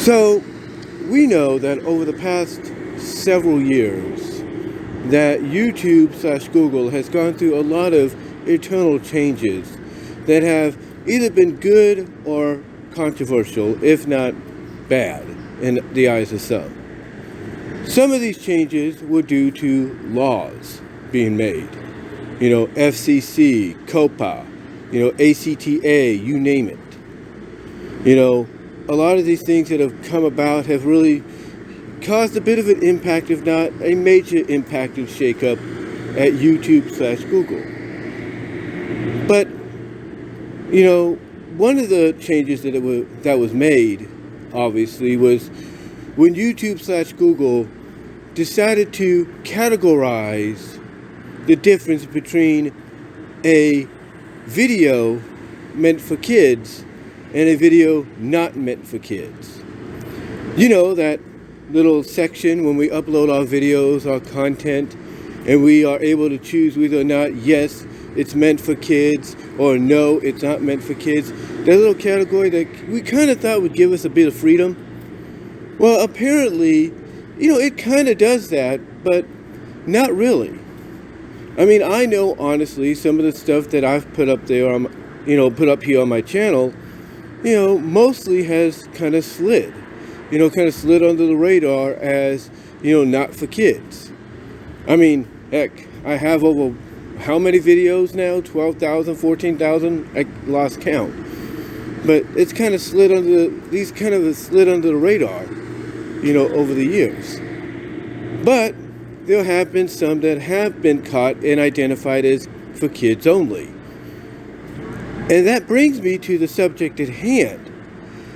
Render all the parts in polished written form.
So we know that over the past several years that YouTube/Google has gone through a lot of internal changes that have either been good or controversial, if not bad, in the eyes of some. Some of these changes were due to laws being made. FCC, COPA, ACTA, you name it. A lot of these things that have come about have really caused a bit of an impact, if not a major impact of shakeup at YouTube/Google. But, one of the changes that was made, obviously, was when YouTube/Google decided to categorize the difference between a video meant for kids and a video not meant for kids. That little section when we upload our videos, our content, and we are able to choose whether or not, yes, it's meant for kids, or no, it's not meant for kids. That little category that we kind of thought would give us a bit of freedom. Well, apparently, it kind of does that, but not really. I know, honestly, some of the stuff that I've put up there, put up here on my channel, mostly has kind of slid under the radar as, not for kids. Heck, I have over how many videos now? 12,000, 14,000? I lost count. But it's kind of slid under the radar, over the years. But there have been some that have been caught and identified as for kids only. And that brings me to the subject at hand.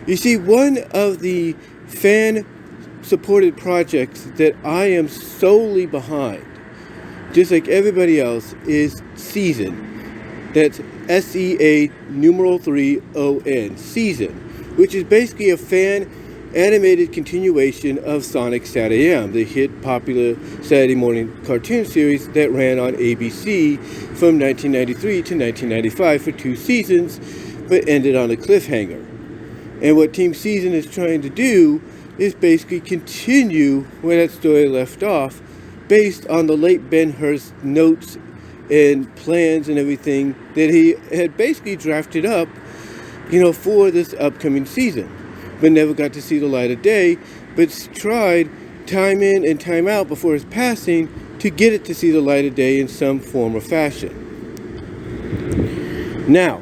You see, one of the fan-supported projects that I am solely behind, just like everybody else, is SatAM. That's SEA3ON, SatAM, which is basically a fan-animated continuation of Sonic's SatAM, the hit popular Saturday morning cartoon series that ran on ABC from 1993 to 1995 for 2 seasons, but ended on a cliffhanger. And what Team SatAM is trying to do is basically continue where that story left off, based on the late Ben Hurst's notes and plans and everything that he had basically drafted up, for this upcoming season, but never got to see the light of day, but tried time in and time out before his passing to get it to see the light of day in some form or fashion. Now,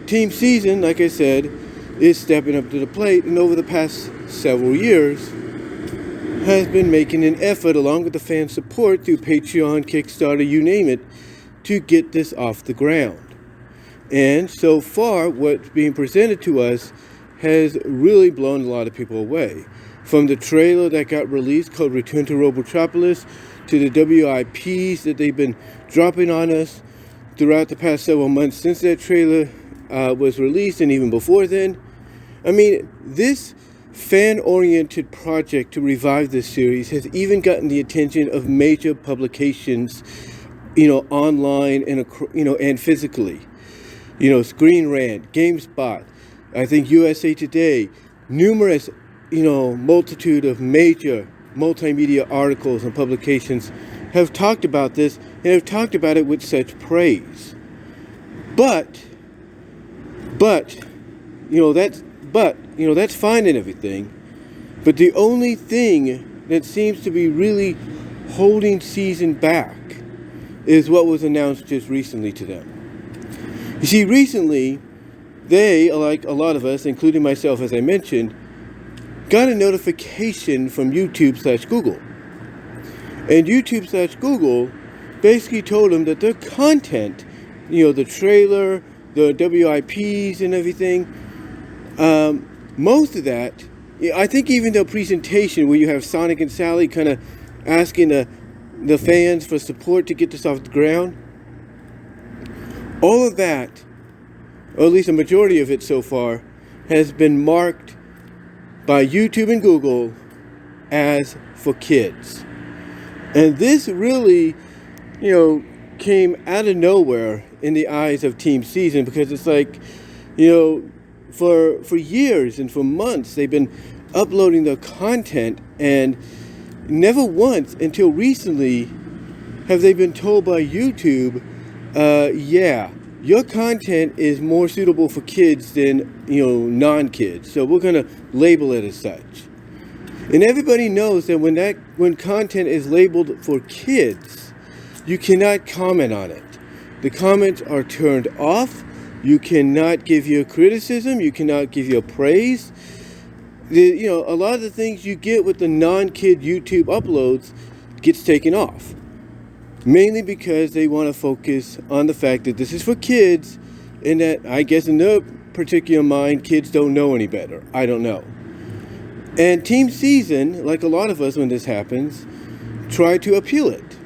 Team SatAM, like I said, is stepping up to the plate, and over the past several years has been making an effort, along with the fan support through Patreon, Kickstarter, you name it, to get this off the ground. And so far, what's being presented to us has really blown a lot of people away. From the trailer that got released called Return to Robotropolis, to the WIPs that they've been dropping on us throughout the past several months since that trailer was released, and even before then. This fan-oriented project to revive this series has even gotten the attention of major publications, online and physically. Screen Rant, GameSpot, I think USA Today, numerous, multitude of major multimedia articles and publications have talked about this, and have talked about it with such praise. But that's fine and everything. But the only thing that seems to be really holding SatAM back is what was announced just recently to them. You see, recently, they, like a lot of us, including myself, as I mentioned, got a notification from YouTube/Google. And YouTube/Google basically told them that their content, the trailer, the WIPs and everything, most of that, I think even the presentation where you have Sonic and Sally kind of asking the fans for support to get this off the ground, all of that, or at least a majority of it so far, has been marked by YouTube and Google as for kids. And this really, came out of nowhere in the eyes of Team SatAM, because it's like, for years and for months they've been uploading their content, and never once until recently have they been told by YouTube, yeah, your content is more suitable for kids than, non-kids. So we're going to label it as such. And everybody knows that when content is labeled for kids, you cannot comment on it. The comments are turned off. You cannot give your criticism. You cannot give your praise. A lot of the things you get with the non-kid YouTube uploads gets taken off. Mainly because they want to focus on the fact that this is for kids, and that, I guess in their particular mind, kids don't know any better. I don't know. And Team Season, like a lot of us when this happens, tried to appeal it.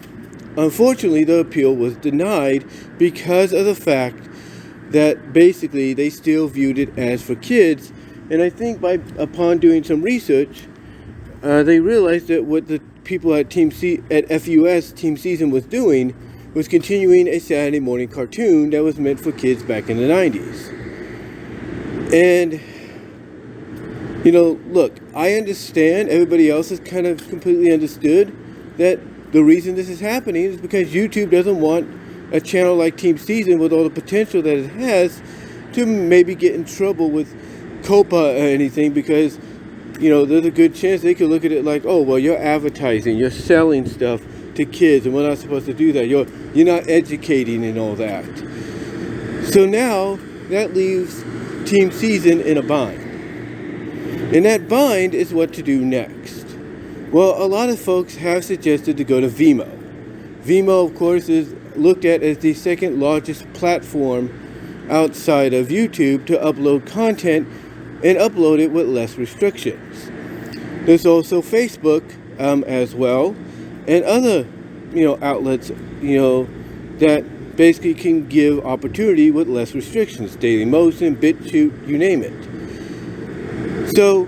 Unfortunately, the appeal was denied because of the fact that basically they still viewed it as for kids. And I think upon doing some research, they realized that what the people at FUS Team Season was doing was continuing a Saturday morning cartoon that was meant for kids back in the 90s. And, look, I understand, everybody else has kind of completely understood that the reason this is happening is because YouTube doesn't want a channel like Team Season, with all the potential that it has, to maybe get in trouble with COPA or anything, because there's a good chance they could look at it like, oh, well, you're advertising, you're selling stuff to kids, and we're not supposed to do that. You're not educating and all that. So now that leaves Team Season in a bind. And that bind is what to do next. Well, a lot of folks have suggested to go to VENMO. VENMO, of course, is looked at as the second largest platform outside of YouTube to upload content, and upload it with less restrictions. There's also Facebook as well, and other outlets that basically can give opportunity with less restrictions. Daily Motion, BitChute, you name it. So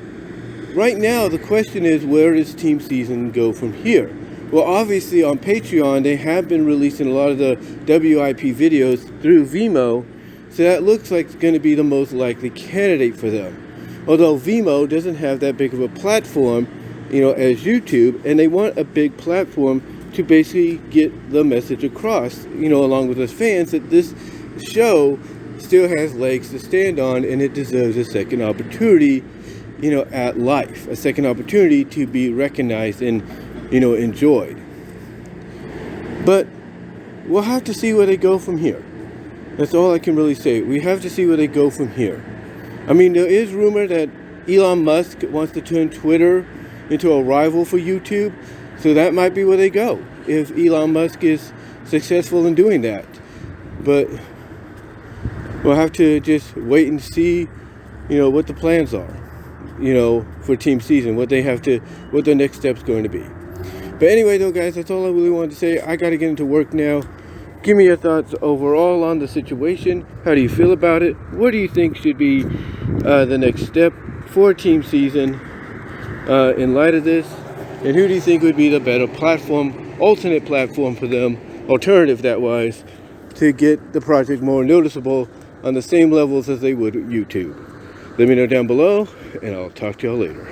right now the question is, where does Team Season go from here? Well, obviously on Patreon they have been releasing a lot of the WIP videos through VENMO, so that looks like it's going to be the most likely candidate for them. Although VENMO doesn't have that big of a platform, as YouTube, and they want a big platform to basically get the message across, along with us fans, that this show still has legs to stand on, and it deserves a second opportunity, at life, a second opportunity to be recognized and, enjoyed. But we'll have to see where they go from here. That's all I can really say. We have to see where they go from here. I mean, there is rumor that Elon Musk wants to turn Twitter into a rival for YouTube, so that might be where they go if Elon Musk is successful in doing that. But we'll have to just wait and see, what the plans are, for Team Season, what their next step's going to be. But anyway, though, guys, that's all I really wanted to say. I got to get into work now. Give me your thoughts overall on the situation. How do you feel about it? What do you think should be the next step for Team Season in light of this? And who do you think would be the better platform, alternate platform for them, alternative that wise, to get the project more noticeable on the same levels as they would YouTube? Let me know down below, and I'll talk to y'all later.